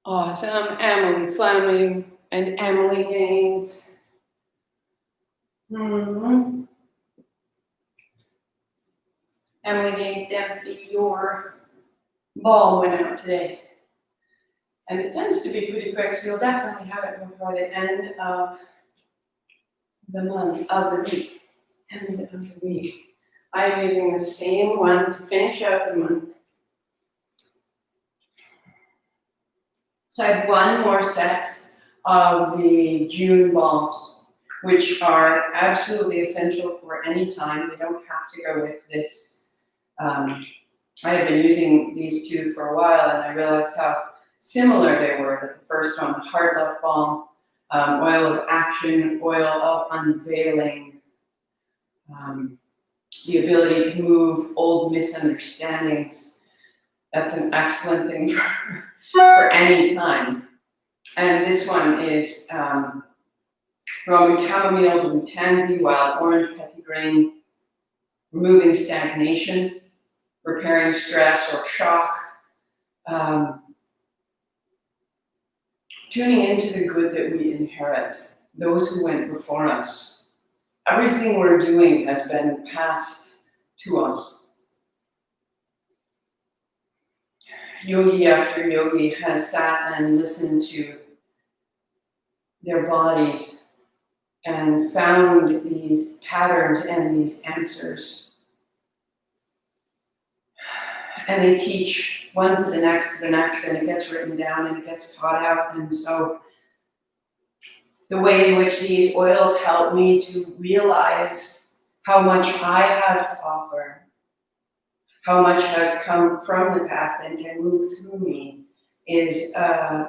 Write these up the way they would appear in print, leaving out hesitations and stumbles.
Awesome, Emily Fleming and Emily Gaines. Emily Gaines Dempsey, your ball went out today. And it tends to be pretty quick, so you'll definitely have it before the end of the month, of the week. End of the week. I'm using the same one to finish out the month. So I have one more set of the June balms, which are absolutely essential for any time. They don't have to go with this. I have been using these two for a while, and I realized how similar they were. That the first one, Heart Love Balm, oil of action, oil of unveiling, the ability to move old misunderstandings. That's an excellent thing for any time. And this one is Roman chamomile, blue tansy, wild orange, petitgrain, removing stagnation, repairing stress or shock, tuning into the good that we inherit, those who went before us. Everything we're doing has been passed to us. Yogi after yogi has sat and listened to their bodies and found these patterns and these answers. And they teach one to the next, and it gets written down and it gets taught out. And so the way in which these oils help me to realize how much I have to offer, how much has come from the past and can move through me, is a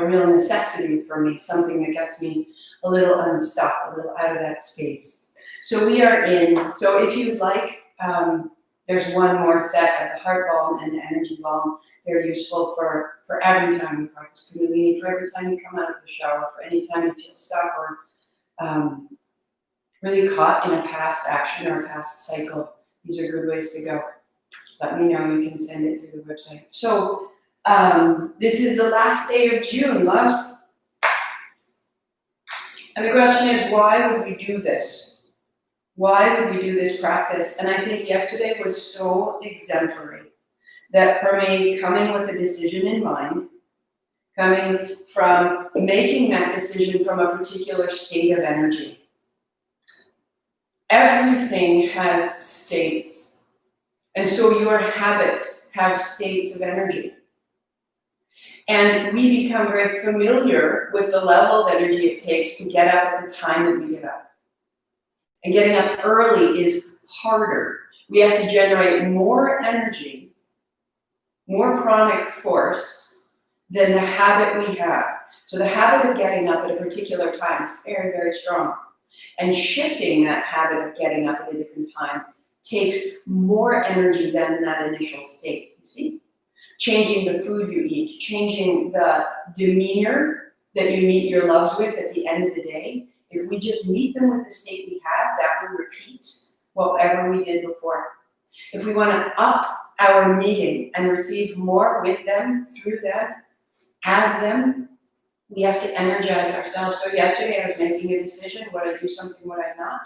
real necessity for me, something that gets me a little unstuck, a little out of that space. So we are in, so if you'd like, there's one more set of the heart balm and the energy balm. They're useful for every time you practice kundalini, for every time you come out of the shower, for any time you feel stuck or really caught in a past action or a past cycle. These are good ways to go. Let me know, you can send it through the website. So this is the last day of June, loves. And the question is, why would we do this? Why would we do this practice? And I think yesterday was so exemplary that for me, coming with a decision in mind, coming from making that decision from a particular state of energy. Everything has states. And so your habits have states of energy. And we become very familiar with the level of energy it takes to get up at the time that we get up. And getting up early is harder. We have to generate more energy, more pranic force than the habit we have. So the habit of getting up at a particular time is very, very strong. And shifting that habit of getting up at a different time takes more energy than that initial state, you see? Changing the food you eat, changing the demeanor that you meet your loves with at the end of the day. If we just meet them with the state we have, that will repeat whatever we did before. If we want to up our meeting and receive more with them, through them, as them, we have to energize ourselves. So yesterday I was making a decision, would I do something, would I not?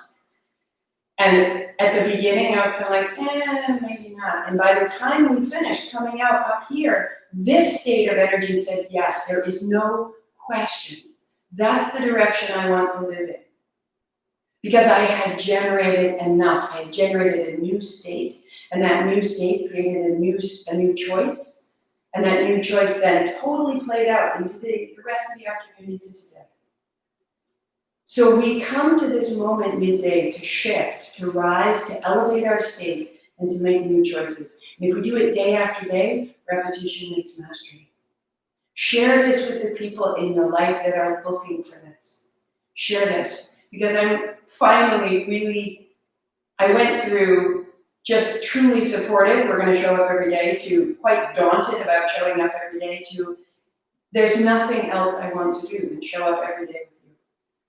And at the beginning I was kind of like, maybe not. And by the time we finished coming out up here, this state of energy said, yes, there is no question. That's the direction I want to live in. Because I had generated enough. I had generated a new state. And that new state created a new choice. And that new choice then totally played out into the rest of the afternoon into today. So we come to this moment midday to shift, to rise, to elevate our state, and to make new choices. And if we do it day after day, repetition makes mastery. Share this with the people in your life that are looking for this. Share this. Because I'm finally really, I went through just truly supportive, we're going to show up every day, to quite daunted about showing up every day, to there's nothing else I want to do than show up every day with you.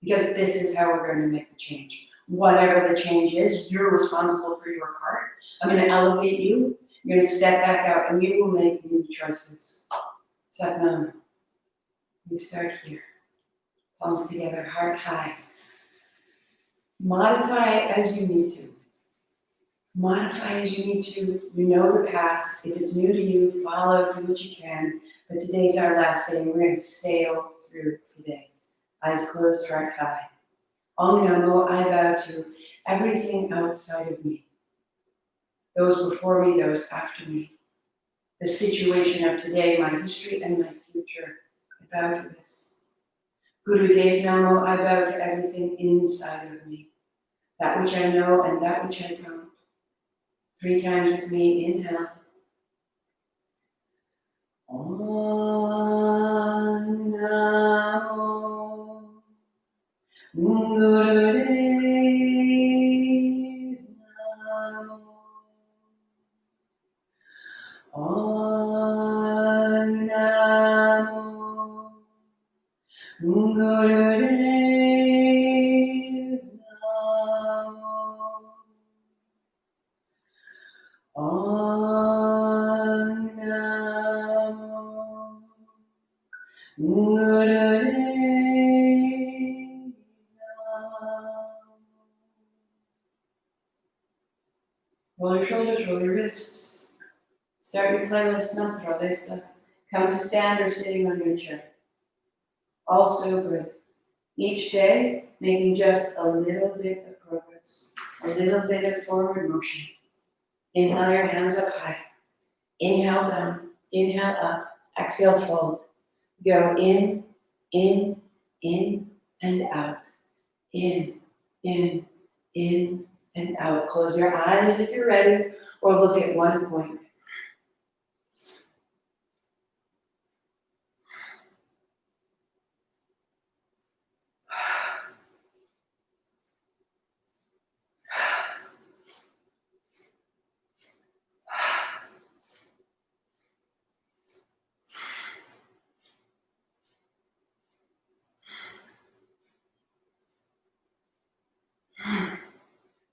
Because this is how we're going to make the change. Whatever the change is, you're responsible for your part. I'm going to elevate you. You're going to step back out and you will make new choices. Satnam. We start here. Palms together, heart high. Modify as you need to. Modify as you need to. You know the path. If it's new to you, follow, do what you can. But today's our last day, and we're going to sail through today. Eyes closed, heart high. Om Namo, I bow to everything outside of me. Those before me, those after me. The situation of today, my history and my future. I bow to this. Guru Dev Namo, I bow to everything inside of me. That which I know and that which I don't. 3 times with me, inhale. Om Namo Guru Dev Namo. Om Namo Guru Dev Namo. Om Namo Guru Dev Namo. Roll your shoulders, roll your wrists. Start your playlist, Mantra Lesa. Come to stand or sitting on your chair. Also good. Each day, making just a little bit of progress, a little bit of forward motion. Inhale your hands up high. Inhale down. Inhale up. Exhale fold. Go in, and out. In, and out. Close your eyes if you're ready, or look at one point.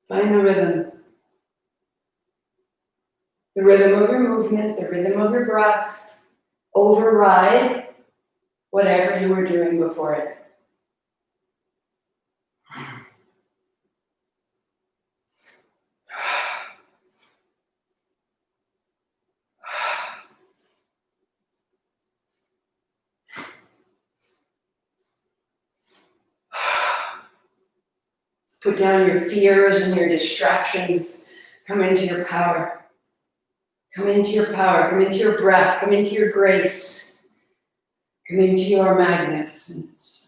Find the rhythm. The rhythm of your movement, the rhythm of your breath. Override whatever you were doing before it. Put down your fears and your distractions. Come into your power. Come into your power, come into your breath, come into your grace, come into your magnificence.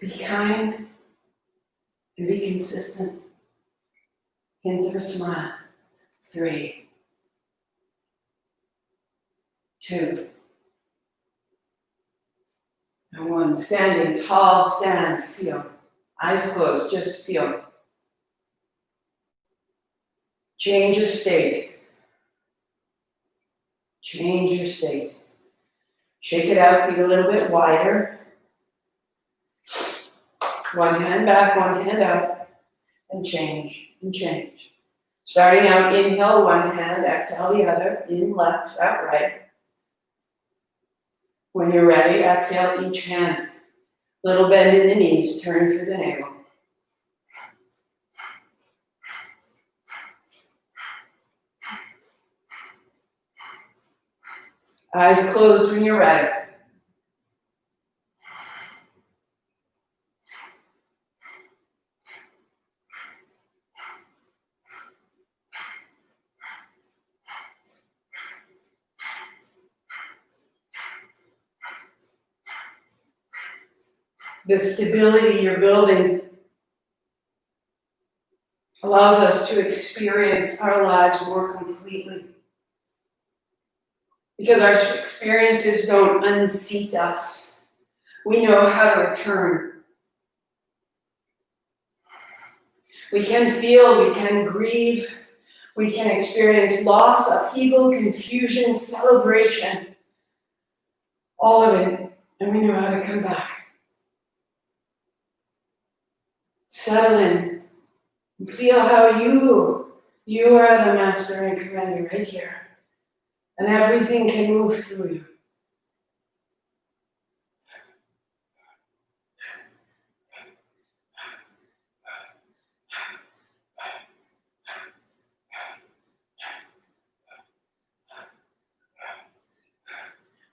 Be kind and be consistent. Hint of a smile. 3, 2, and 1. Standing tall, stand, feel. Eyes closed, just feel. Change your state. Change your state. Shake it out, feet a little bit wider. One hand back, one hand out, and change, and change. Starting out, inhale one hand, exhale the other, in left, out right. When you're ready, exhale each hand. Little bend in the knees, turn through the navel. Eyes closed when you're ready. The stability you're building allows us to experience our lives more completely. Because our experiences don't unseat us. We know how to return. We can feel, we can grieve, we can experience loss, upheaval, confusion, celebration. All of it, and we know how to come back. Settle in. And feel how you are the master and commander right here. And everything can move through you.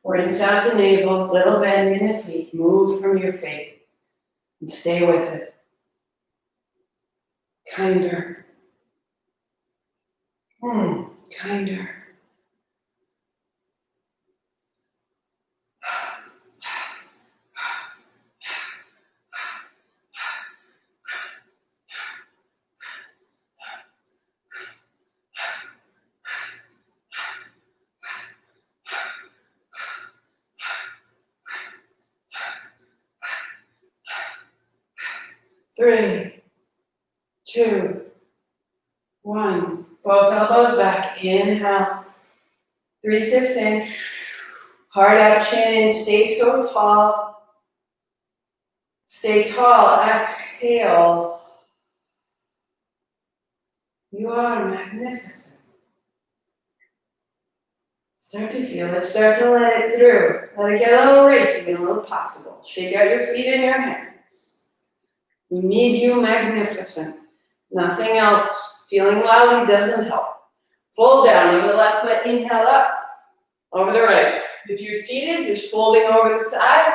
Rinse out the navel, little bend in the feet, move from your faith, and stay with it. Kinder. Kinder. Three, 2, 1. Both elbows back. Inhale. 3 sips in. Heart out, chin in. Stay so tall. Stay tall. Exhale. You are magnificent. Start to feel it. Start to let it through. Let it get a little racy and a little possible. Shake out your feet and your hands. We need you magnificent. Nothing else. Feeling lousy doesn't help. Fold down over the left foot. Inhale up. Over the right. If you're seated, just folding over the side.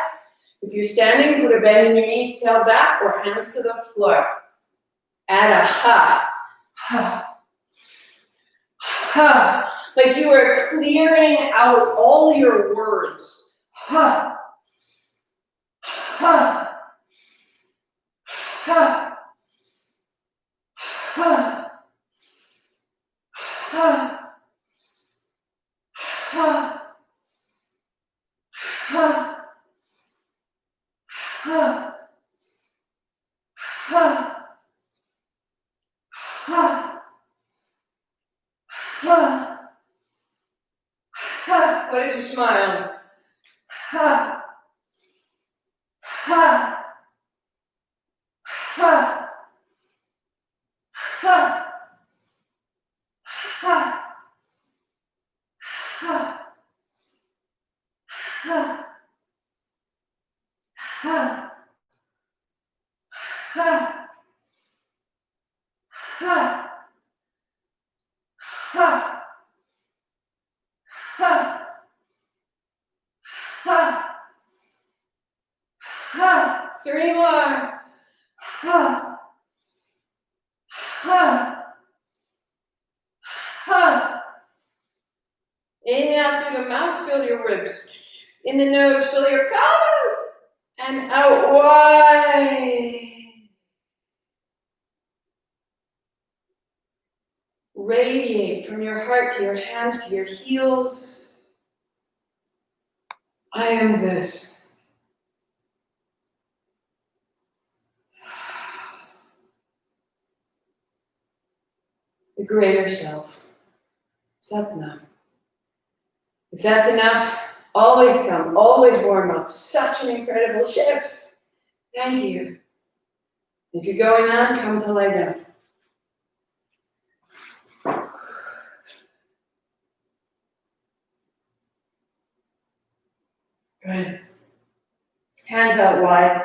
If you're standing, put a bend in your knees, tail back, or hands to the floor. Add a ha. Ha. Ha. Like you are clearing out all your words. Ha. Ha. Ha. Ha. Ha. Ha. Ha. Ha. Ha. Ha. Ha. Ha. What if you smiled? Ha. Ha. Ha. Ha. Ha. Ha. Ha. Ha. Ha. Ha. 3 more. Ha. Ha. Ha. Inhale through the mouth, fill your ribs. In the nose, fill your collarbones. And out wide. Radiate from your heart to your hands to your heels. I am this. The greater self. Satnam. If that's enough, always come, always warm up. Such an incredible shift. Thank you. If you're going on, come to lie down. Good. Hands out wide.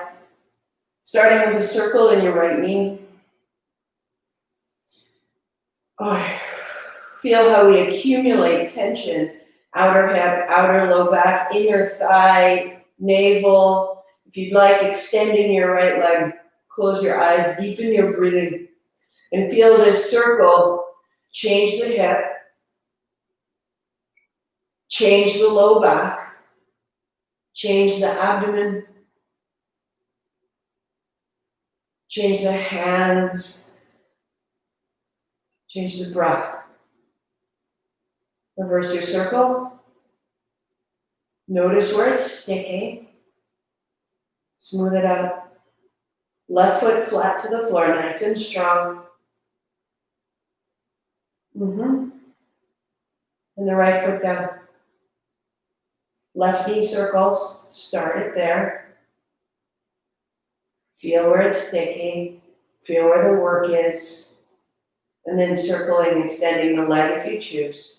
Starting with a circle in your right knee. Oh, feel how we accumulate tension. Outer hip, outer low back, inner thigh, navel. If you'd like, extending your right leg. Close your eyes, deepen your breathing. And feel this circle. Change the hip. Change the low back. Change the abdomen. Change the hands. Change the breath. Reverse your circle. Notice where it's sticking. Smooth it out. Left foot flat to the floor, nice and strong. And the right foot down. Left knee circles, start it there. Feel where it's sticking. Feel where the work is. And then circling, extending the leg if you choose.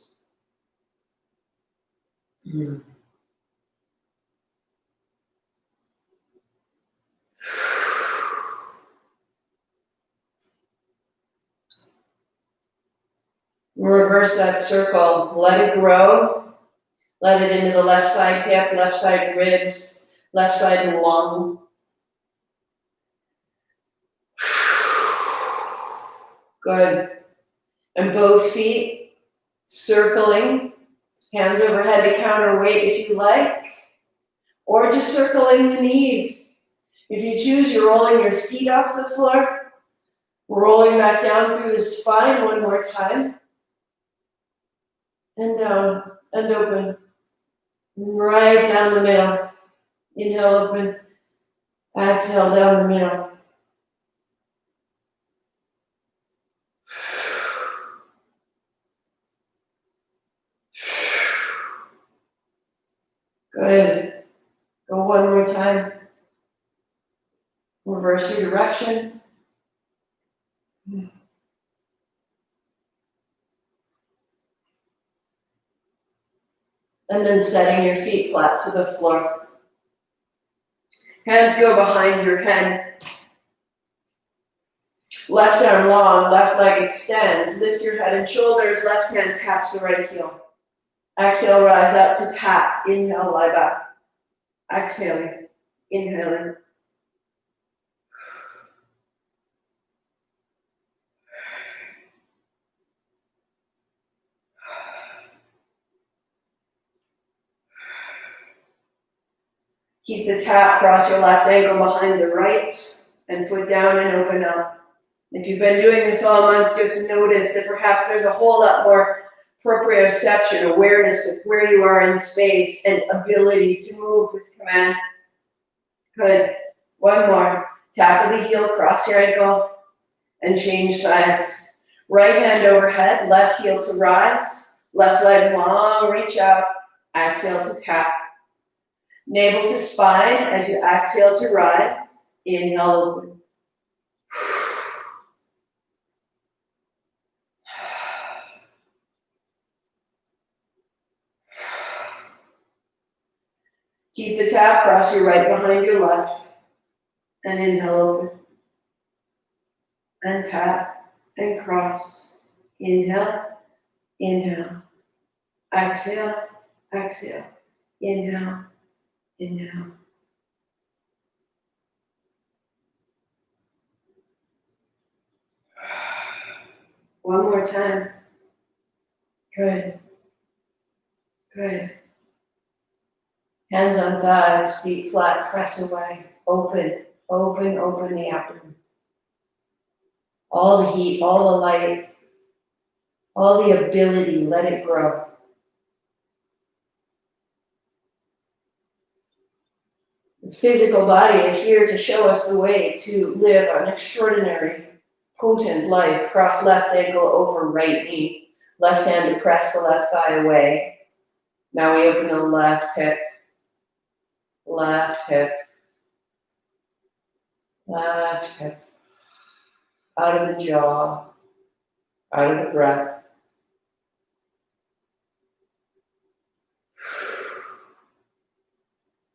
Reverse that circle. Let it grow. Let it into the left side hip, left side ribs, left side lung. Good. And both feet circling. Hands overhead to counterweight if you like. Or just circling the knees. If you choose, you're rolling your seat off the floor. Rolling back down through the spine one more time. And down and open. Right down the middle. Inhale, open. Exhale, down the middle. Good. Go one more time. Reverse your direction. And then setting your feet flat to the floor. Hands go behind your head. Left arm long, left leg extends. Lift your head and shoulders. Left hand taps the right heel. Exhale, rise up to tap. Inhale, lie back. Exhaling, inhaling. Keep the tap, cross your left ankle behind the right, and foot down and open up. If you've been doing this all month, just notice that perhaps there's a whole lot more proprioception, awareness of where you are in space, and ability to move with command. Good. One more. Tap of the heel, cross your ankle, and change sides. Right hand overhead, left heel to rise, left leg long, reach out, exhale to tap. Navel to spine as you exhale to rise. Inhale, open. Keep the tap, cross your right behind your left. And inhale, open. And tap and cross. Inhale, inhale. Exhale, exhale. Inhale, inhale. One more time. Good. Good. Hands on thighs, feet flat, press away. Open, open, open the abdomen. All the heat, all the light, all the ability, let it grow. The physical body is here to show us the way to live an extraordinary, potent life. Cross left ankle over right knee. Left hand to press the left thigh away. Now we open the left hip, left hip, left hip. Out of the jaw, out of the breath.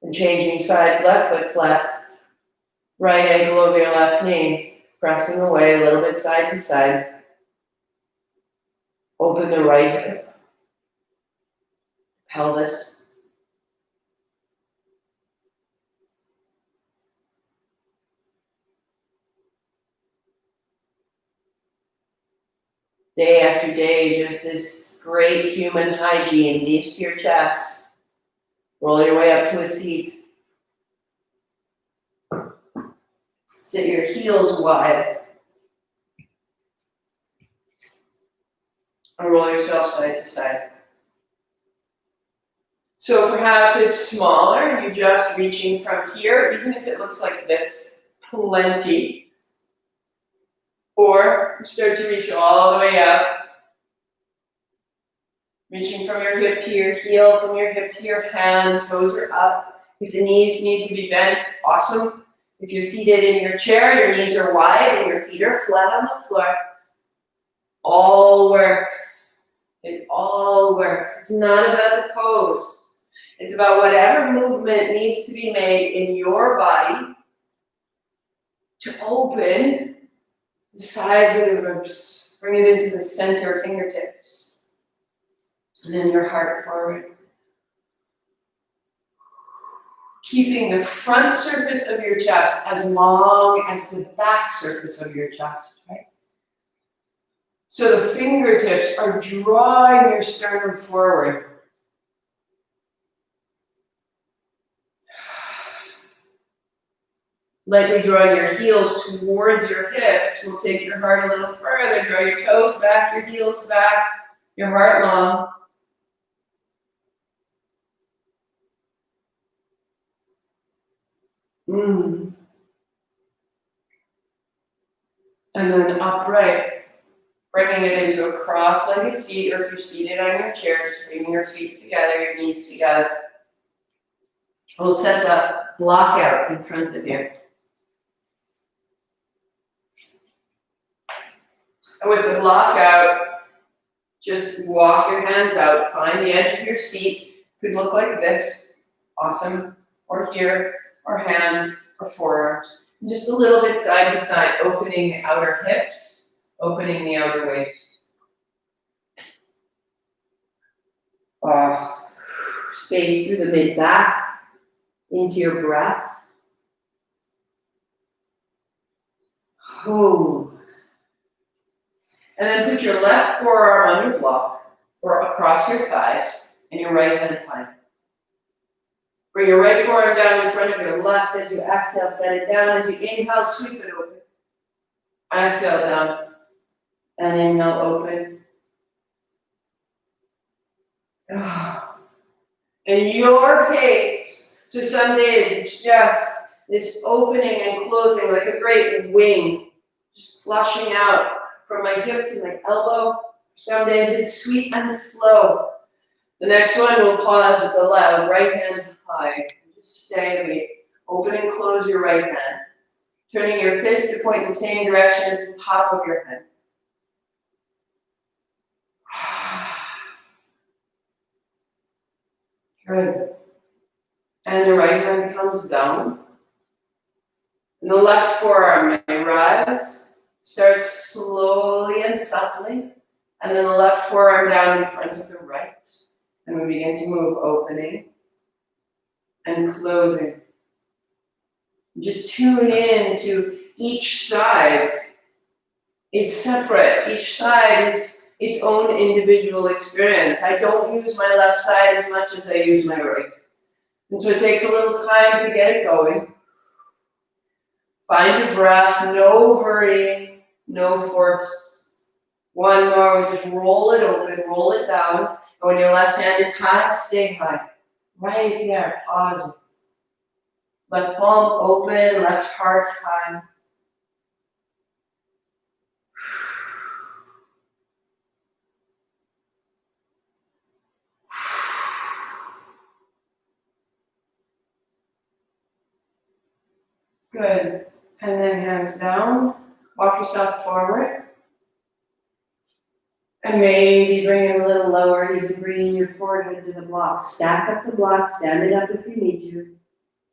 And changing sides, left foot flat, right ankle over your left knee, pressing away a little bit side to side. Open the right hip, pelvis. Day after day, just this great human hygiene, knees to your chest. Roll your way up to a seat. Sit your heels wide. And roll yourself side to side. So perhaps it's smaller, you're just reaching from here, even if it looks like this, plenty. Or you start to reach all the way up. Reaching from your hip to your heel, from your hip to your hand, toes are up. If the knees need to be bent, awesome. If you're seated in your chair, your knees are wide and your feet are flat on the floor. All works. It all works. It's not about the pose. It's about whatever movement needs to be made in your body to open the sides of the ribs. Bring it into the center fingertips. And then your heart forward. Keeping the front surface of your chest as long as the back surface of your chest, right? So the fingertips are drawing your sternum forward. Lightly drawing your heels towards your hips will take your heart a little further. Draw your toes back, your heels back, your heart long. And then upright, bringing it into a cross-legged seat, or if you're seated on your chair, just bringing your feet together, your knees together. We'll set the block out in front of you. And with the block out, just walk your hands out. Find the edge of your seat. Could look like this. Awesome. Or here, or hands, or forearms. And just a little bit side to side, opening the outer hips, opening the outer waist. Space through the mid-back, into your breath. Oh. And then put your left forearm on your block or across your thighs and your right hand high. Bring your right forearm down in front of your left as you exhale, set it down. As you inhale, sweep it open. Exhale down. And inhale, open. And your pace. So some days it's just this opening and closing like a great wing, just flushing out from my hip to my elbow. Some days it's sweet and slow. The next one we'll pause with the loud right hand high. Just stay with me. Open and close your right hand. Turning your fist to point in the same direction as the top of your head. Good. And the right hand comes down. And the left forearm may rise, start slowly and subtly, and then the left forearm down in front of the right. And we begin to move, opening and closing. Just tune in to each side is separate. Each side is its own individual experience. I don't use my left side as much as I use my right. And so it takes a little time to get it going. Find your breath, no hurrying, no force. One more, we just roll it open, roll it down. And when your left hand is high, stay high. Right there, pause. Left palm open, left heart high. Good. And then hands down. Walk yourself forward. And maybe bring it a little lower. You can bring your forehead to the block. Stack up the block. Stand it up if you need to.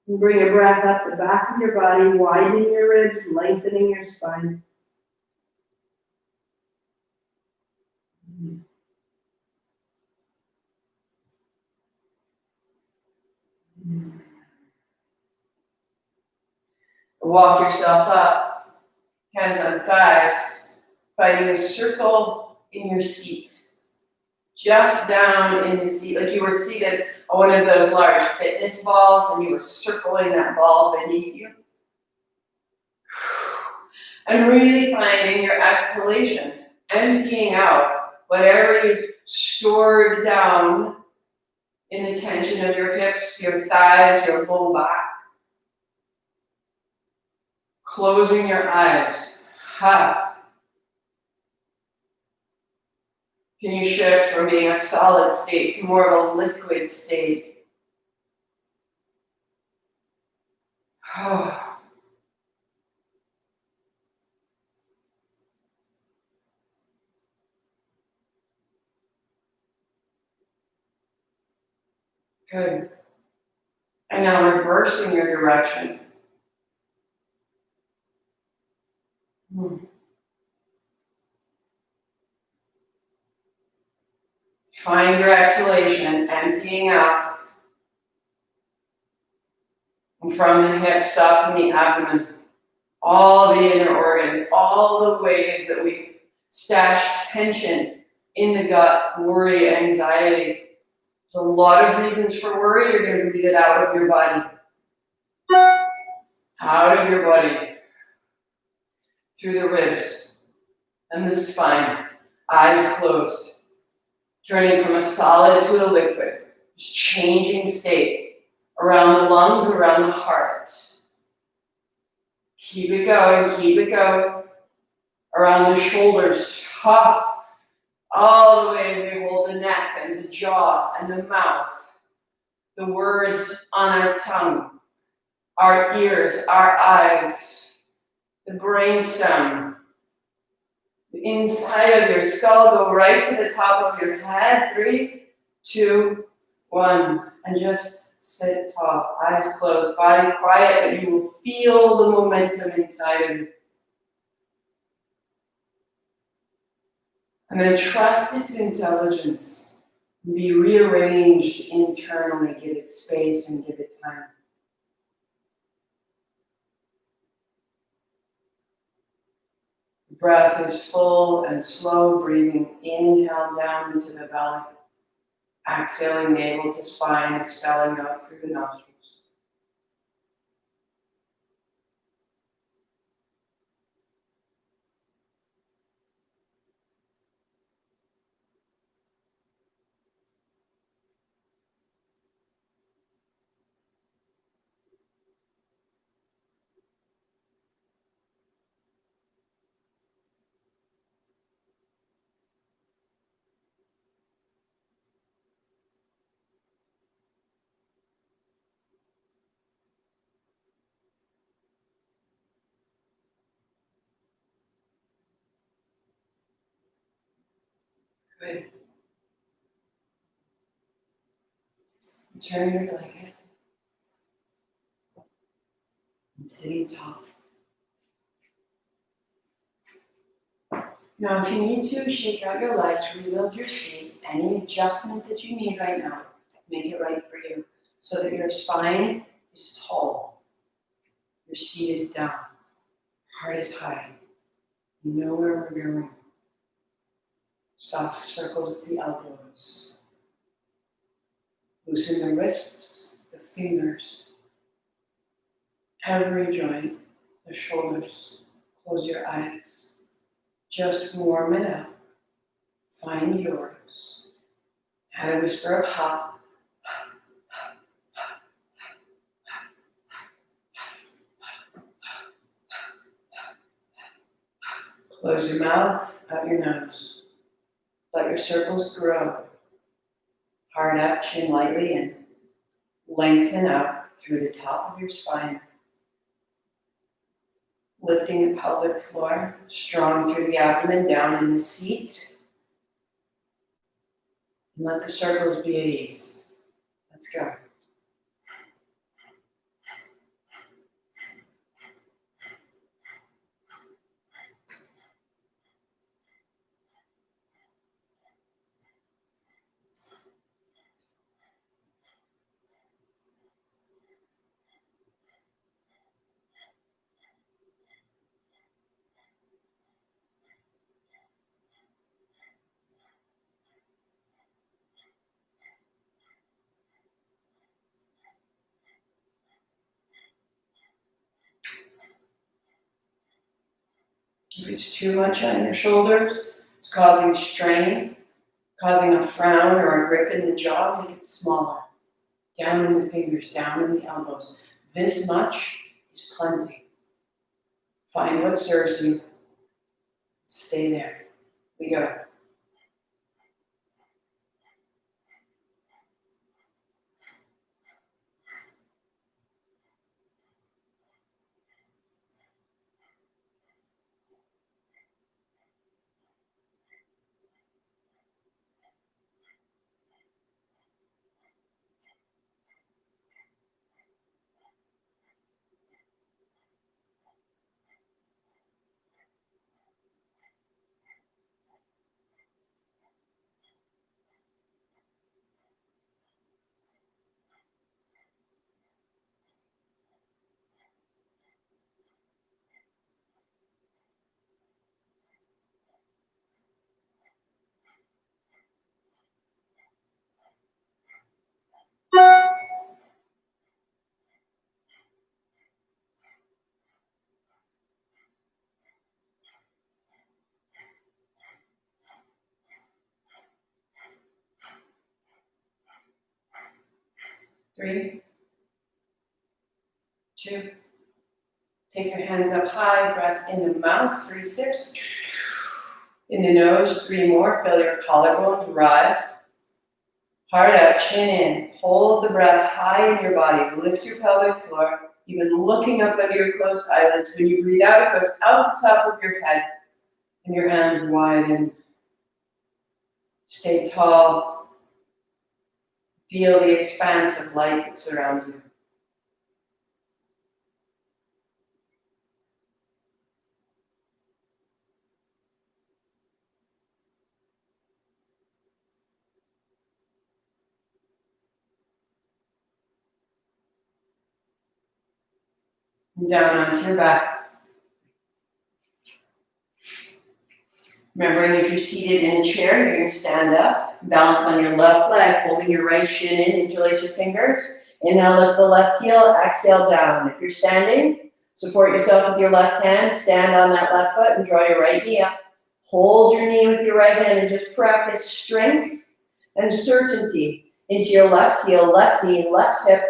And bring your breath up the back of your body, widening your ribs, lengthening your spine. Walk yourself up. Hands on thighs. Finding a circle in your seat. Just down in the seat, like you were seated on one of those large fitness balls and you were circling that ball beneath you. And really finding your exhalation, emptying out whatever you've stored down in the tension of your hips, your thighs, your low back. Closing your eyes. Ha. Can you shift from being a solid state to more of a liquid state? Oh. Good. And now reversing your direction. Find your exhalation, emptying out. And from the hips up in the abdomen, all the inner organs, all the ways that we stash tension in the gut, worry, anxiety. There's a lot of reasons for worry. You're going to breathe it out of your body. Out of your body. Through the ribs and the spine. Eyes closed. Turning from a solid to a liquid. Just changing state. Around the lungs, around the heart. Keep it going, keep it going. Around the shoulders. Ha! All the way as we hold the neck and the jaw and the mouth. The words on our tongue. Our ears, our eyes. The brainstem. The inside of your skull. Go right to the top of your head. 3, 2, 1. And just sit tall. Eyes closed. Body quiet, but you will feel the momentum inside of you. And then trust its intelligence. Be rearranged internally. Give it space and give it time. The breath is full and slow breathing. Inhale down into the belly. Exhaling navel to spine, expelling out through the nostrils. Good. Turn your blanket. And sitting tall. Now, if you need to, shake out your legs, rebuild your seat. Any adjustment that you need right now, make it right for you so that your spine is tall, your seat is down, heart is high. You know where we're going. Soft circles with the elbows. Loosen the wrists, the fingers, every joint, the shoulders. Close your eyes. Just warm it up. Find yours. Add a whisper of ha. Close your mouth, out your nose. Let your circles grow. Heart up, chin lightly in. Lengthen up through the top of your spine. Lifting the pelvic floor, strong through the abdomen, down in the seat. And let the circles be at ease. Let's go. If it's too much on your shoulders, it's causing strain, causing a frown or a grip in the jaw, make it smaller. Down in the fingers, down in the elbows. This much is plenty. Find what serves you. Stay there. We go. Three, two, take your hands up high, breath in the mouth, 3 sips. In the nose, 3 more, feel your collarbones rise. Heart out, chin in, hold the breath high in your body, lift your pelvic floor, even looking up under your closed eyelids. When you breathe out, it goes out the top of your head, and your hands widen. Stay tall. Feel the expanse of light that surrounds you. And down onto your back. Remembering if you're seated in a chair, you're going to stand up, balance on your left leg, holding your right shin in, interlace your fingers. Inhale, lift the left heel, exhale down. If you're standing, support yourself with your left hand, stand on that left foot and draw your right knee up. Hold your knee with your right hand and just practice strength and certainty into your left heel, left knee, left hip.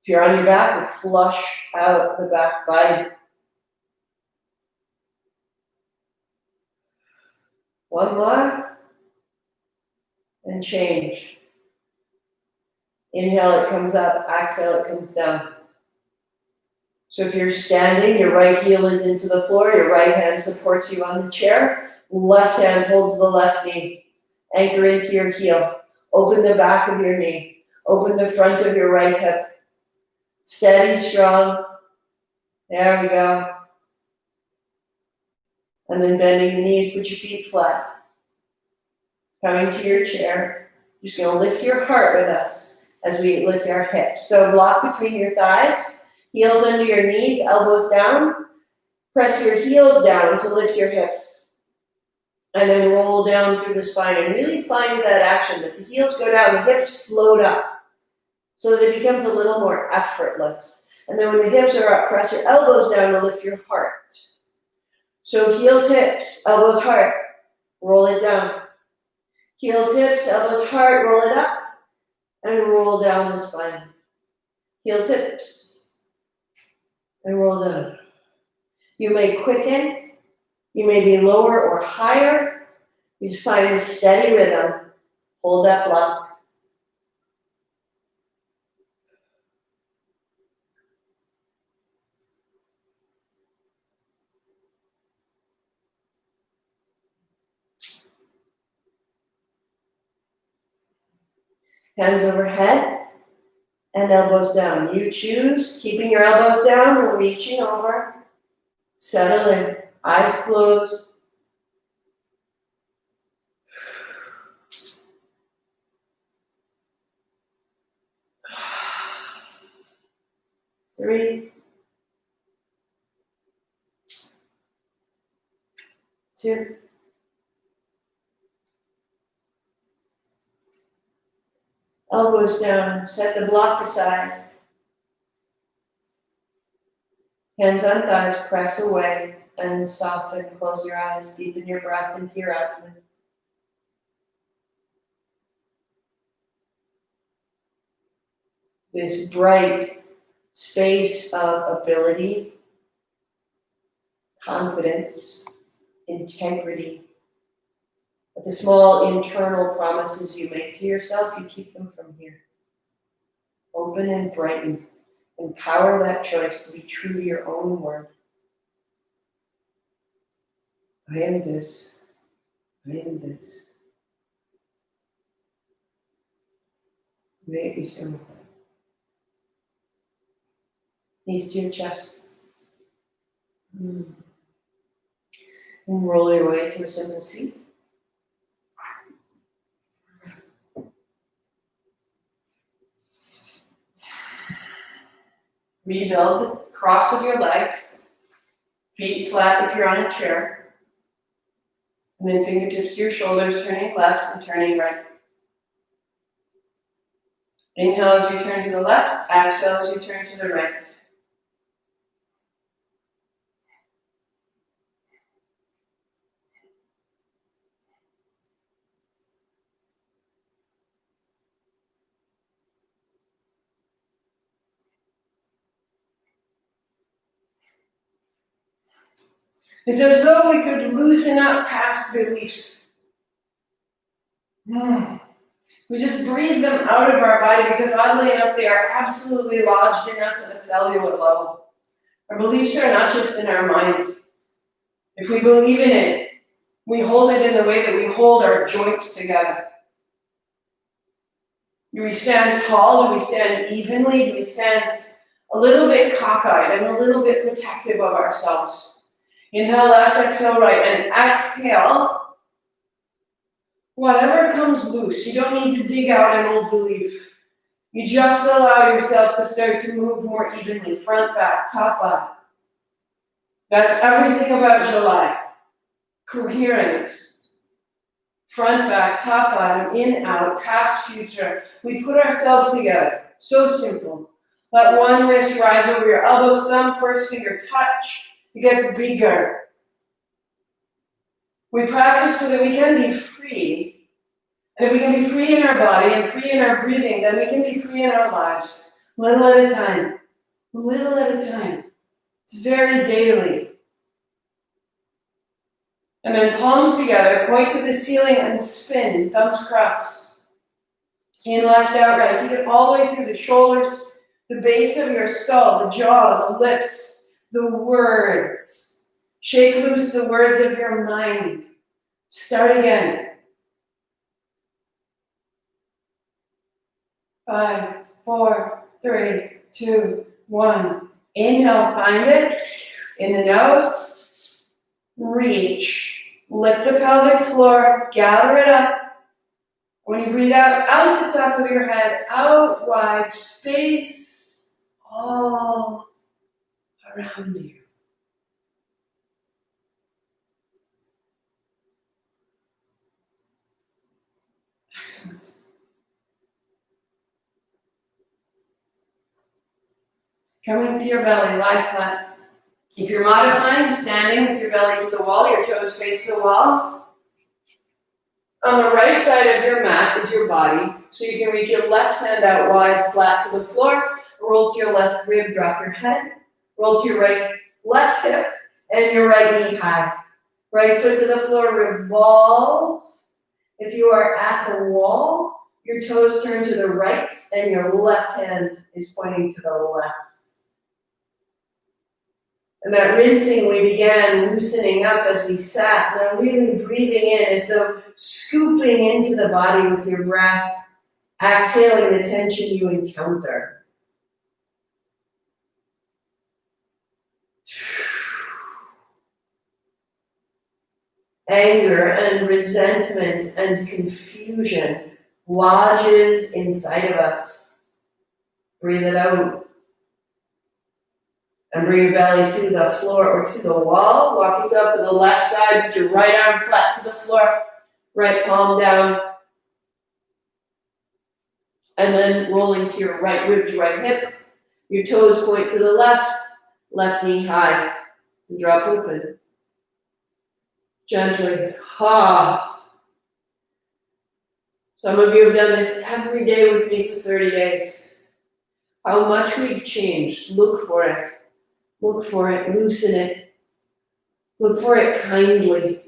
If you're on your back, flush out the back body. One more, and change. Inhale, it comes up, exhale, it comes down. So if you're standing, your right heel is into the floor, your right hand supports you on the chair, left hand holds the left knee. Anchor into your heel. Open the back of your knee. Open the front of your right hip. Steady, strong. There we go. And then bending the knees, put your feet flat. Coming to your chair. You're just going to lift your heart with us as we lift our hips. So block between your thighs, heels under your knees, elbows down. Press your heels down to lift your hips. And then roll down through the spine and really find that action that the heels go down, the hips float up so that it becomes a little more effortless. And then when the hips are up, press your elbows down to lift your heart. So heels, hips, elbows, heart, roll it down. Heels, hips, elbows, heart, roll it up and roll down the spine. Heels, hips, and roll down. You may quicken, you may be lower or higher. You just find a steady rhythm. Hold that block. Hands overhead and elbows down. You choose, keeping your elbows down or reaching over. Settle in, eyes closed. 3, 2, elbows down, set the block aside. Hands on thighs, press away and soften, close your eyes, deepen your breath into your abdomen. This bright space of ability, confidence, integrity. But the small internal promises you make to yourself, you keep them from here. Open and brighten. Empower that choice to be true to your own word. I am this. I am this. May it be so. Knees to your chest. And roll your way to a simple seat. Rebuild the cross of your legs. Feet flat if you're on a chair. And then fingertips to your shoulders, turning left and turning right. Inhale as you turn to the left. Exhale as you turn to the right. It's as though we could loosen up past beliefs. We just breathe them out of our body because oddly enough, they are absolutely lodged in us at a cellular level. Our beliefs are not just in our mind. If we believe in it, we hold it in the way that we hold our joints together. Do we stand tall? Do we stand evenly? Do we stand a little bit cockeyed and a little bit protective of ourselves? Inhale left, exhale right, and exhale. Whatever comes loose, you don't need to dig out an old belief. You just allow yourself to start to move more evenly, front, back, top, bottom. That's everything about July. Coherence. Front, back, top, bottom, in, out, past, future. We put ourselves together. So simple. Let one wrist rise over your elbow, thumb, first finger touch. It gets bigger. We practice so that we can be free. And if we can be free in our body and free in our breathing, then we can be free in our lives. Little at a time. Little at a time. It's very daily. And then palms together, point to the ceiling and spin, thumbs crossed. In, left, out, right. Take it all the way through the shoulders, the base of your skull, the jaw, the lips, the words. Shake loose the words of your mind. Start again. 5, 4, 3, 2, 1. Inhale, find it in the nose. reach, lift the pelvic floor, gather it up. When you breathe out the top of your head, out wide, space all around you. Excellent. Coming to your belly, lie flat. If you're modifying, standing with your belly to the wall, your toes face the wall. On the right side of your mat is your body, so you can reach your left hand out wide, flat to the floor. Roll to your left rib, drop your head. Roll to your right, left hip, and your right knee high. Right foot to the floor, revolve. If you are at the wall, your toes turn to the right, and your left hand is pointing to the left. And that rinsing we began loosening up as we sat, now really breathing in as though scooping into the body with your breath, exhaling the tension you encounter. Anger and resentment and confusion lodges inside of us. Breathe it out. And bring your belly to the floor or to the wall. Walk yourself to the left side, put your right arm flat to the floor, right palm down. And then rolling to your right rib to right hip. Your toes point to the left, left knee high. And drop open. Gently. Some of you have done this every day with me for 30 days. How much we've changed. Look for it. Look for it. Loosen it. Look for it kindly.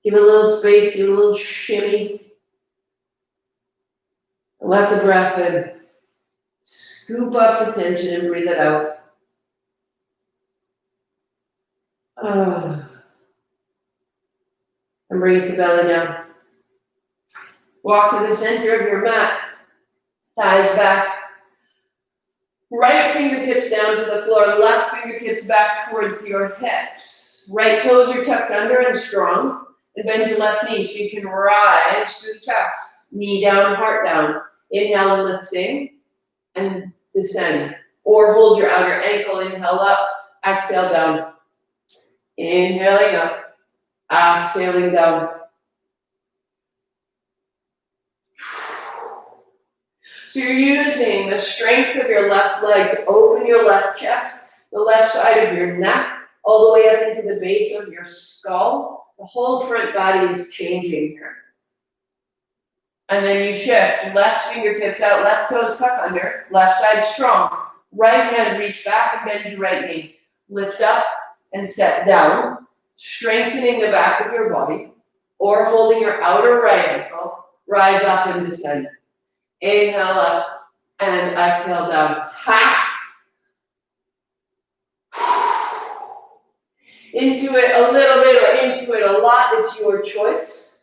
Give it a little space. Give it a little shimmy. Let the breath in. Scoop up the tension and breathe it out. And bring it to belly down. Walk to the center of your mat. Thighs back. Right fingertips down to the floor. Left fingertips back towards your hips. Right toes are tucked under and strong. And bend your left knee so you can rise through the chest. Knee down, heart down. Inhale, lifting. And descend. Or hold your outer ankle. Inhale up. Exhale down. Inhaling up. Exhaling down. So you're using the strength of your left leg to open your left chest, the left side of your neck, all the way up into the base of your skull. The whole front body is changing here. And then you shift. Left fingertips out, left toes tuck under, left side strong. Right hand reach back and bend your right knee. Lift up and set down, strengthening the back of your body, or holding your outer right ankle, rise up and descend. Inhale up and exhale down. Into it a little bit or into it a lot, it's your choice.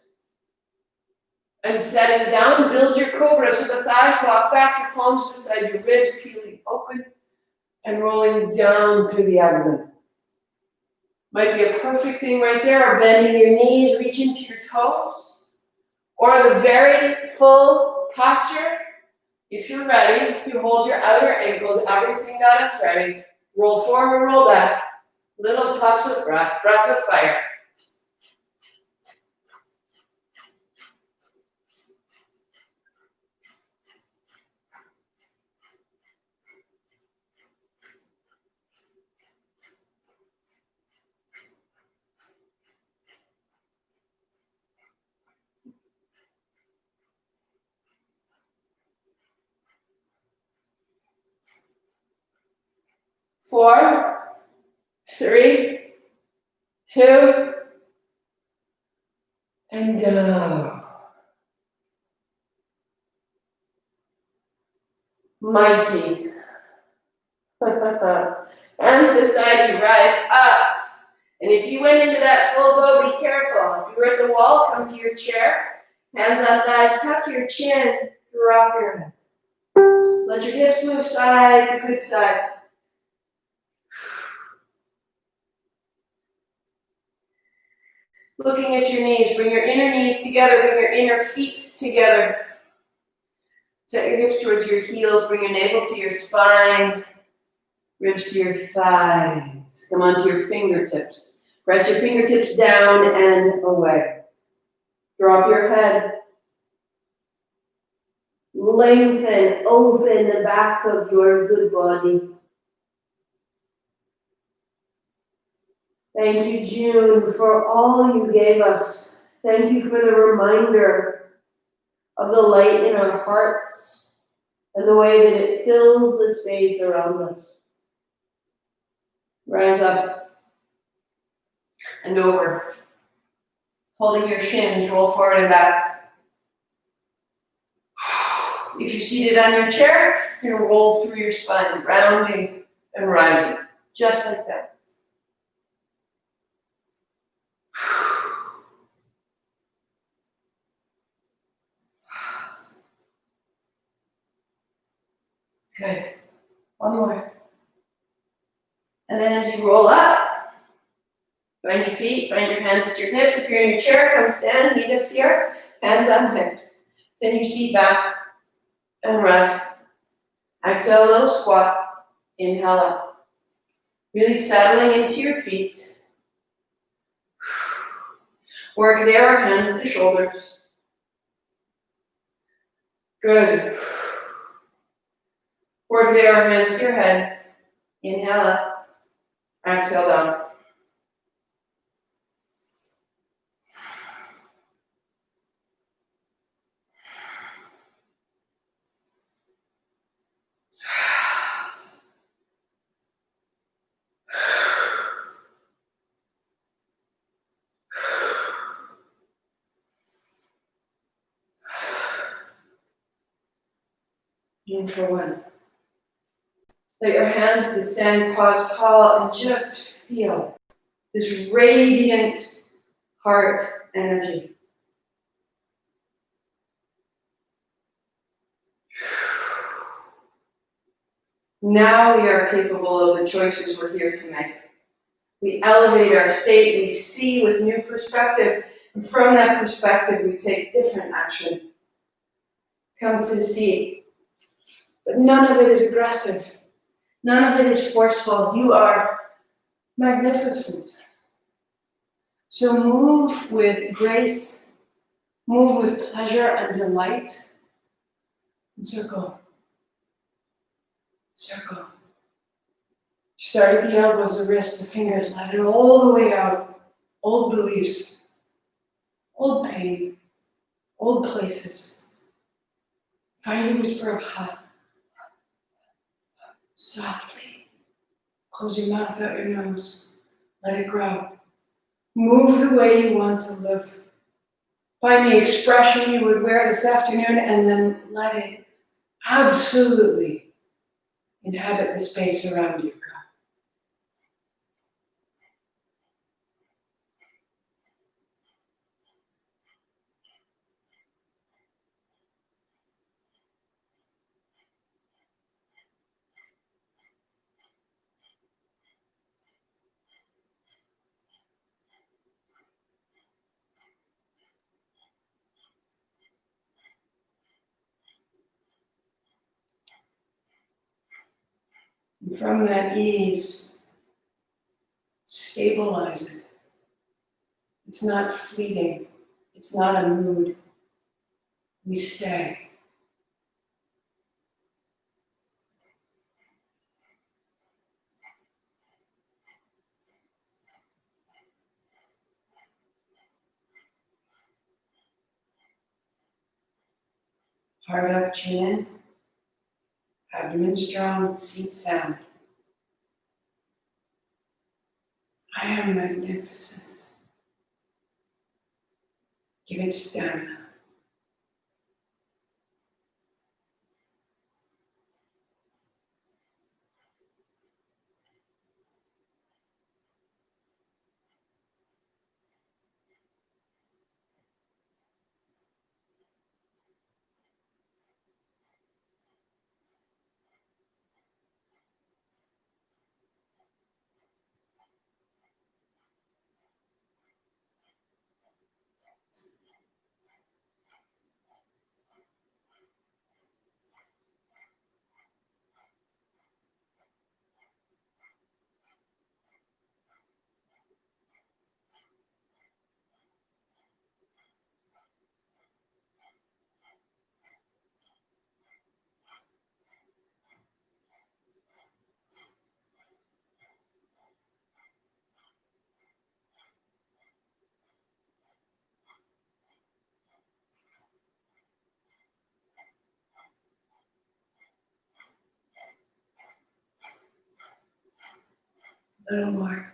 And setting down, build your cobra. So the thighs walk back, your palms beside your ribs, peeling open and rolling down through the abdomen. Might be a perfect thing right there, or bending your knees, reaching to your toes. Or the very full posture. If you're ready, you hold your outer ankles, everything got us ready. Roll forward, roll back. Little puffs of breath of fire. Four, 3, 2, and down. Mighty. Hands to the side, you rise up. And if you went into that full bow, be careful. If you were at the wall, come to your chair. Hands on thighs, tuck your chin, drop your head. Let your hips move side to good side. Looking at your knees, bring your inner knees together, bring your inner feet together. Set your hips towards your heels, bring your navel to your spine, ribs to your thighs. Come onto your fingertips. Press your fingertips down and away. Drop your head. Lengthen, open the back of your good body. Thank you, June, for all you gave us. Thank you for the reminder of the light in our hearts and the way that it fills the space around us. Rise up and over. Holding your shins, roll forward and back. If you're seated on your chair, you're going to roll through your spine, rounding and rising, just like that. Good. One more. And then as you roll up, find your feet, find your hands at your hips. If you're in your chair, come stand, meet us here, hands on hips. Then you seat back and rise. Exhale, a little squat. Inhale up. Really settling into your feet. Work there, hands to shoulders. Good. Work there, hands to your head. Inhale up. Exhale down. In for one. Let your hands descend, pause tall, and just feel this radiant heart energy. Now we are capable of the choices we're here to make. We elevate our state, we see with new perspective, and from that perspective we take different action. Come to the seat. But none of it is aggressive. None of it is forceful. You are magnificent. So move with grace, move with pleasure and delight, and circle. Circle. Start at the elbows, the wrists, the fingers, let it all the way out. Old beliefs, old pain, old places. Find a whisper of ha. Softly. Close your mouth out your nose. Let it grow. Move the way you want to live. Find the expression you would wear this afternoon and then let it absolutely inhabit the space around you. And from that ease, stabilize it. It's not fleeting. It's not a mood. We stay. Heart up, chin in. Abdomen strong, seat sound. I am magnificent. Give it stamina. A little more.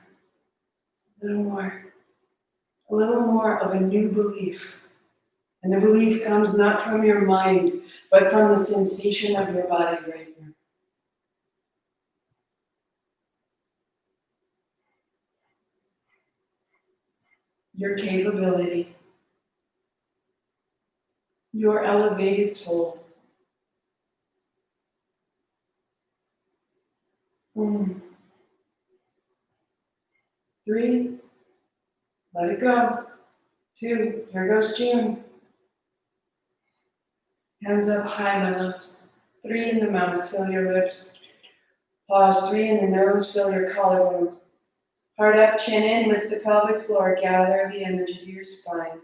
A little more. A little more of a new belief. And the belief comes not from your mind, but from the sensation of your body right here. Your capability, your elevated soul. 3, let it go. 2, here goes June. Hands up high, my loves. 3 in the mouth, fill your lips. Pause. 3 in the nose, fill your collarbone. Heart up, chin in, lift the pelvic floor. Gather the energy to your spine.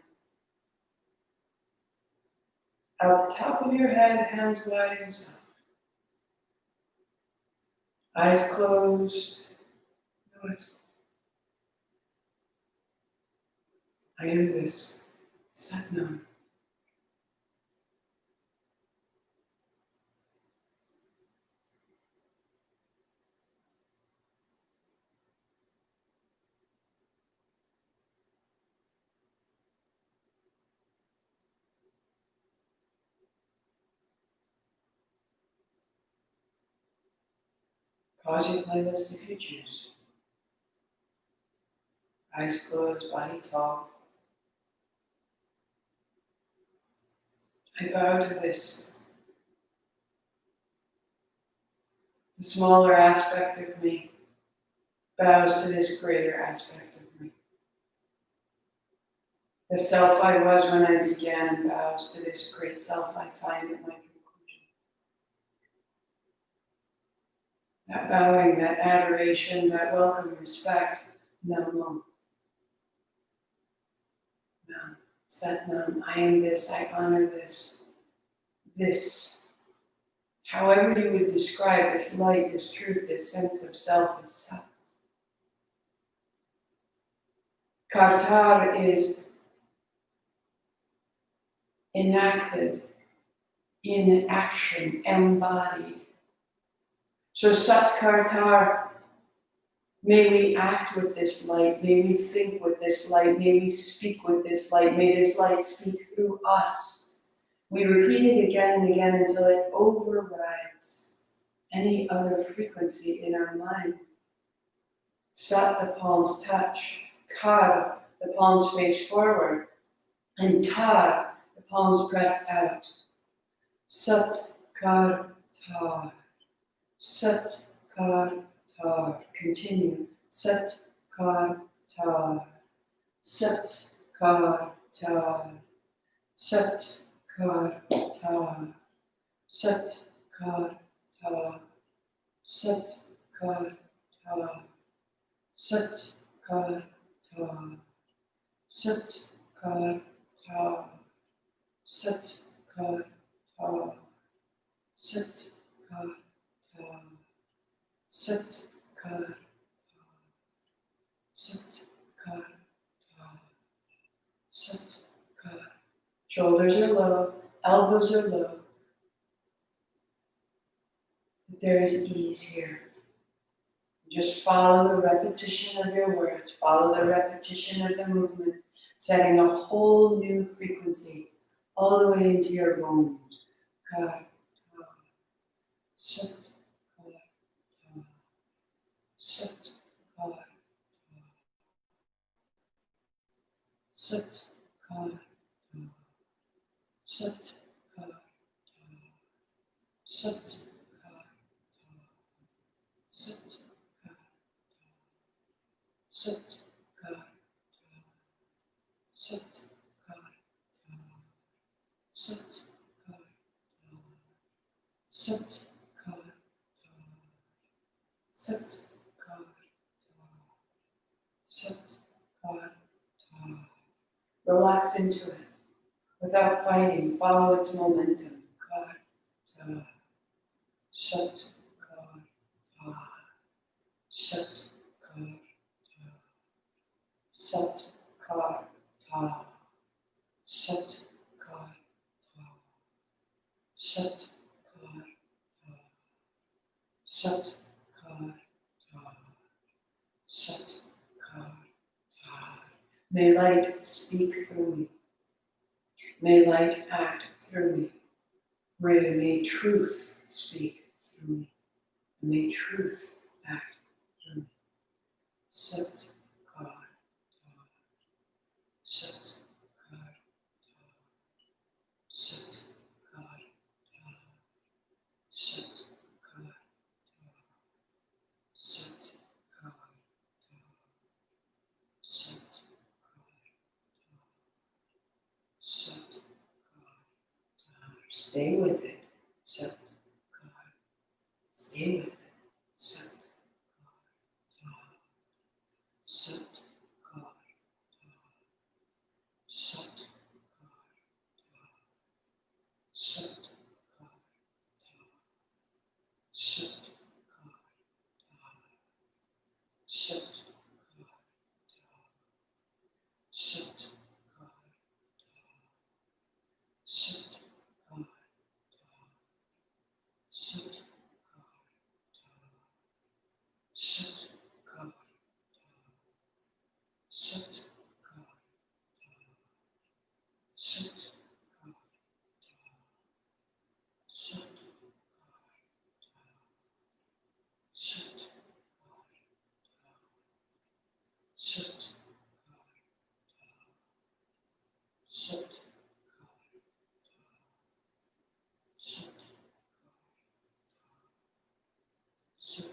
Out the top of your head, hands wide and soft. Eyes closed. Notice. I am this. Satnam. Pause your playlist if you choose. Eyes closed, body tall. I bow to this. The smaller aspect of me bows to this greater aspect of me. The self I was when I began bows to this great self I find at my conclusion. That bowing, that adoration, that welcome, respect, Namo. Nam. Satnam. I am this, I honor this. This. However you would describe this light, this truth, this sense of self, this Sat. Kartar is enacted, in action, embodied. So Sat Kartar, may we act with this light, may we think with this light, may we speak with this light, may this light speak through us. We repeat it again and again until it overrides any other frequency in our mind. Sat, the palms touch. Kar, the palms face forward. And Tar, the palms press out. Sat, Kar, Tar. Sat, Kar, Tar. Continue. Sat, Kar, Tar. Sat, Kar, Tar. Sat, Kar, Tar. Sat, Kar, Tar. Sat, Kar, Tar. Sat, Kar, Tar. Sat, Kar, Tar. Sat, Kar, Tar. Sat, Kar, Tar. Sat, Kar, Tar. Sat, Kar, Tar. Sat, Kar. Shoulders are low, elbows are low. But there is ease here. Just follow the repetition of your words, follow the repetition of the movement, setting a whole new frequency all the way into your bones. Kar, Tar. Sat, Kar, Tar. Sat, Kar, Tar. Sat, Kar, Tar. Sat, Kar, Tar. Sat, Kar, Tar. Sat, Kar, Sat, Kar, Sat, Kar, Sat, Kar, Sat, Kar, Sat, Kar, Sat, Kar. Relax into it without fighting. Follow its momentum. Kar, Tar. Sat, Kar, Tar. Sat, Kar, Tar. Sat, Kar, Tar. Sat, Kar, Tar. Sat, Kar, Tar. Sat, Kar, Tar. May light speak through me. May light act through me. May truth speak through me. May truth act through me. Sat Kar. Sat Kar. Sat Kar. Sat Kar. Sat Kar. Sat Sat. Stay with it. Sat Kar. Stay with it. Sat Sat Kar. Sat Sat Sat Sat Sat Sat Sat Sat Sat Sat Sat Sat Sat Sat Sat Sat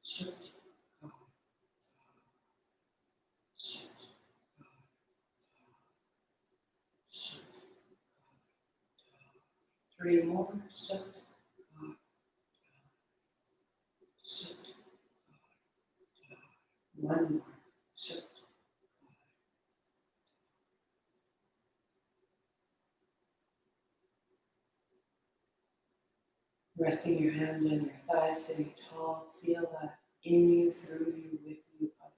Sat Sat Sat. Three more. Sat Sat. One more. Sat. Resting your hands on your thighs, sitting tall. Feel that in you, through you, with you, of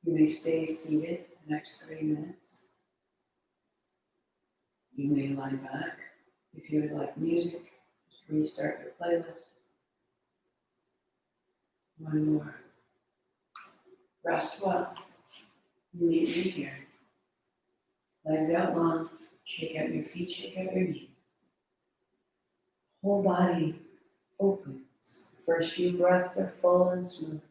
you. You may stay seated the next 3 minutes. You may lie back. If you would like music, just restart your playlist. One more. Rest well. You meet me here. Legs out long. Shake out your feet, shake out your knees. Whole body opens. The first few breaths are full and smooth.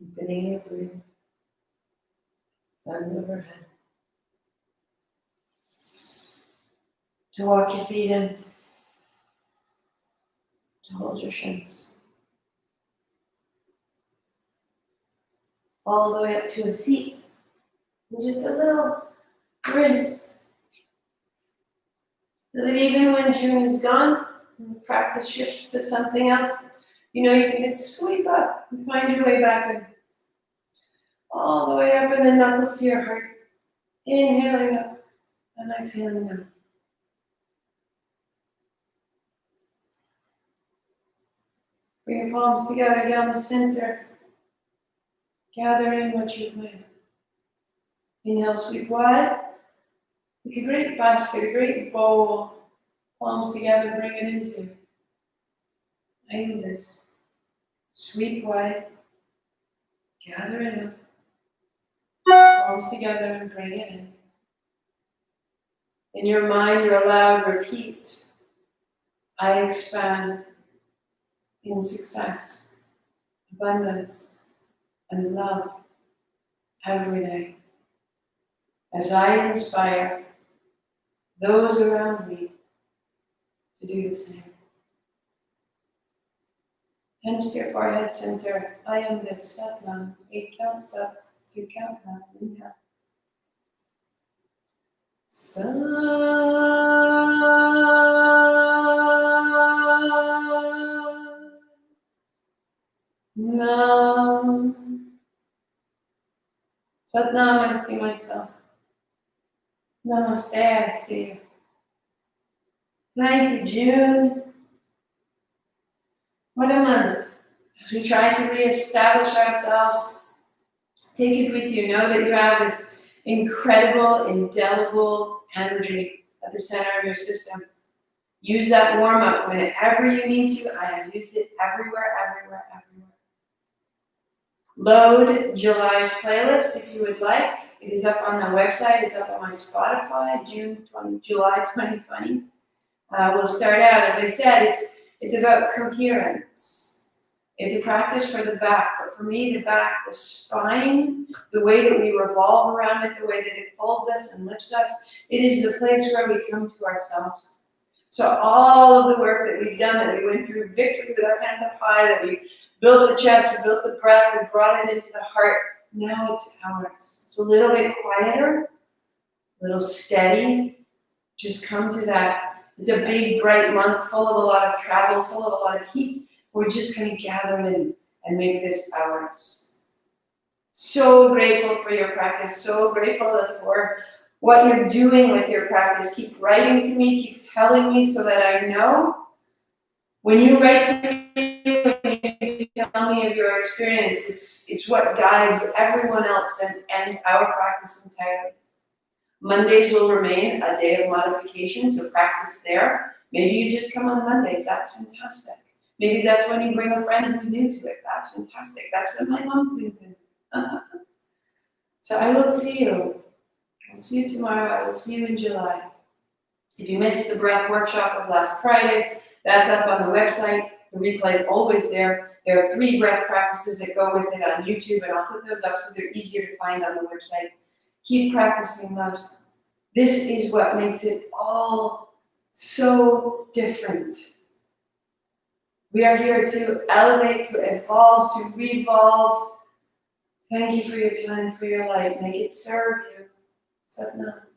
Deepening your breathing. Thumbs overhead. To walk your feet in. To hold your shins. All the way up to a seat. And just a little rinse. So that even when June is gone, and the practice shifts to something else, you can just sweep up and find your way back in. All the way up and then knuckles to your heart. Inhaling up and exhaling out. Bring your palms together down the center. Gather in what you've made. Inhale, sweep wide. Like a great basket, a great bowl. Palms together, bring it into. Aim this. Sweep wide. Gather it up. Palms together and bring it in. In your mind, you're allowed to repeat. I expand in success, abundance, and love every day. As I inspire those around me to do the same. Hands to your forehead center. I am this. Sat Nam. 8 counts up. 2 count down. Inhale. Sat Nam. Sat Nam, I see myself. Namaste, I see you. Thank you, June. What a month. As we try to reestablish ourselves, take it with you. Know that you have this incredible, indelible energy at the center of your system. Use that warm-up whenever you need to. I have used it everywhere. Load July's playlist if you would like. It is up on the website. It's up on my Spotify, July 2020. We'll start out, as I said, it's about coherence. It's a practice for the back, but for me, the back, the spine, the way that we revolve around it, the way that it folds us and lifts us, it is the place where we come to ourselves. So all of the work that we've done, that we went through victory with our hands up high, that we built the chest, we built the breath, we brought it into the heart, now it's ours. It's a little bit quieter, a little steady. Just come to that. It's a big, bright month full of a lot of travel, full of a lot of heat. We're just going to gather in and make this ours. So grateful for your practice. So grateful for what you're doing with your practice. Keep writing to me. Keep telling me so that I know. When you write to me, when you tell me of your experience, it's what guides everyone else and our practice entirely. Mondays will remain a day of modification, so practice there. Maybe you just come on Mondays. That's fantastic. Maybe that's when you bring a friend who's new to it. That's fantastic. That's when my mom tunes in. So I will see you. I will see you tomorrow. I will see you in July. If you missed the breath workshop of last Friday, that's up on the website. The replay is always there. There are 3 breath practices that go with it on YouTube, and I'll put those up so they're easier to find on the website. Keep practicing, loves. This is what makes it all so different. We are here to elevate, to evolve, to revolve. Thank you for your time, for your light. Make it serve you. Satnam.